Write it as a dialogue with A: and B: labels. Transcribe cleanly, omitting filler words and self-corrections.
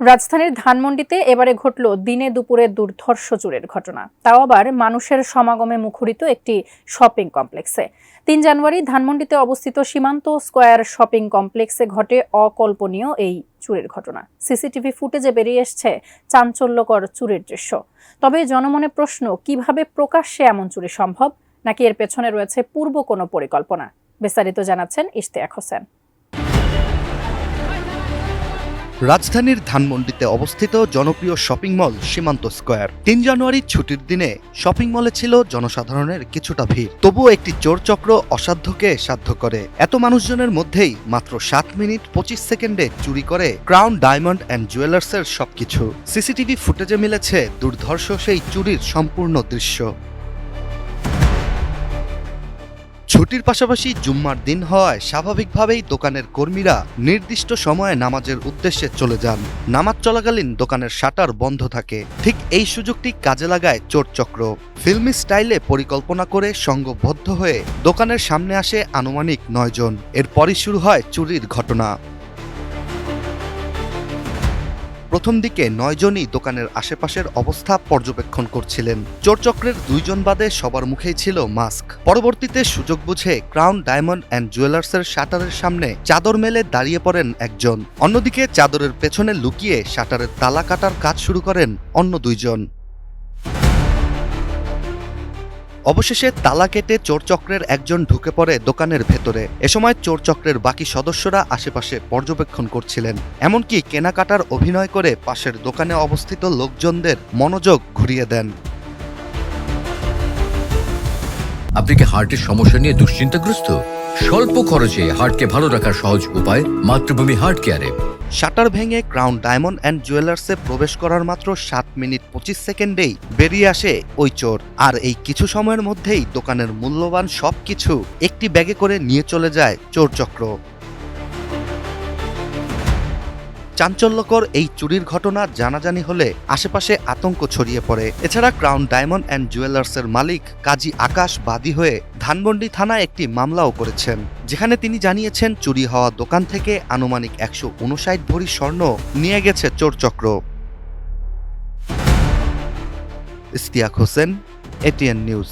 A: রাজধানীর ধানমন্ডিতে এবারে ঘটল দিনে দুপুরে দুর্ধর্ষ চুরির ঘটনা, তাও আবার মানুষের সমাগমে মুখরিত একটি শপিং কমপ্লেক্সে। ৩ জানুয়ারি ধানমন্ডিতে অবস্থিত সীমান্ত স্কয়ার শপিং কমপ্লেক্সে ঘটে অকল্পনীয় এই চুরির ঘটনা। সিসিটিভি ফুটেজে বেরিয়ে এসছে চাঞ্চল্যকর চুরির দৃশ্য। তবে জনমনে প্রশ্ন, কিভাবে প্রকাশ্যে এমন চুরি সম্ভব, নাকি এর পেছনে রয়েছে পূর্ব কোনো পরিকল্পনা? বিস্তারিত জানাচ্ছেন ইশতিয়াক হোসেন।
B: রাজধানীর ধানমন্ডিতে অবস্থিত জনপ্রিয় শপিং মল সীমান্ত স্কয়ার। ৩ জানুয়ারি ছুটির দিনে শপিং মলে ছিল জনসাধারণের কিছুটা ভিড়, তবুও একটি চোরচক্র অসাধ্যকে সাধ্য করে। এত মানুষজনের মধ্যেই মাত্র 7 মিনিট 25 সেকেন্ডে চুরি করে ক্রাউন ডায়মন্ড অ্যান্ড জুয়েলার্সের সবকিছু। সিসিটিভি ফুটেজে মিলেছে দুর্ধর্ষ সেই চুরির সম্পূর্ণ দৃশ্য। ছুটির পাশাপাশি জুম্মার দিন হওয়ায় স্বাভাবিকভাবেই দোকানের কর্মীরা নির্দিষ্ট সময়ে নামাজের উদ্দেশ্যে চলে যান। নামাজ চলাকালীন দোকানের শাটার বন্ধ থাকে। ঠিক এই সুযোগটি কাজে লাগায় চোরচক্র। ফিল্মি স্টাইলে পরিকল্পনা করে সংঘবদ্ধ হয়ে দোকানের সামনে আসে আনুমানিক 9 জন। এরপরই শুরু হয় চুরির ঘটনা। প্রথম দিকে 9 জনই দোকানের আশেপাশের অবস্থা পর্যবেক্ষণ করছিলেন। চোরচক্রের 2 জন বাদে সবার মুখেই ছিল মাস্ক। পরবর্তীতে সুযোগ বুঝে ক্রাউন ডায়মন্ড অ্যান্ড জুয়েলার্সের শাটারের সামনে চাদর মেলে দাঁড়িয়ে পড়েন একজন। অন্যদিকে চাদরের পেছনে লুকিয়ে শাটারের তালা কাটার কাজ শুরু করেন অন্য 2 জন। অবশেষে তালা কেটে চোরচক্রের একজন ঢুকে পড়ে দোকানের ভেতরে। এ সময় চোরচক্রের বাকি সদস্যরা আশেপাশে পর্যবেক্ষণ করছিলেন, এমনকি কেনাকাটার অভিনয় করে পাশের দোকানে অবস্থিত লোকজনদের মনোযোগ ঘুরিয়ে দেন।
C: আপনি কি হার্টের সমস্যা নিয়ে দুশ্চিন্তাগ্রস্ত? স্বল্প খরচে হার্টকে ভালো রাখার সহজ উপায় মাতৃভূমি হার্ট কেয়ারে।
B: শাটার ভেঙে ক্রাউন ডায়মন্ড অ্যান্ড জুয়েলার্সে প্রবেশ করার মাত্র 7 মিনিট 25 সেকেন্ডেই বেরিয়ে আসে ওই চোর। আর এই কিছু সময়ের মধ্যেই দোকানের মূল্যবান সবকিছু একটি ব্যাগে করে নিয়ে চলে যায় চোরচক্র। চাঞ্চল্যকর এই চুরির ঘটনা জানাজানি হলে আশেপাশে আতঙ্ক ছড়িয়ে পড়ে। এছাড়া ক্রাউন ডায়মন্ড অ্যান্ড জুয়েলার্সের মালিক কাজী আকাশ বাদী হয়ে ধানমন্ডি থানায় একটি মামলাও করেছেন, যেখানে তিনি জানিয়েছেন চুরি হওয়া দোকান থেকে আনুমানিক 159 ভরি স্বর্ণ নিয়ে গেছে চোরচক্র। Ishtiaq Hossain, ATN news.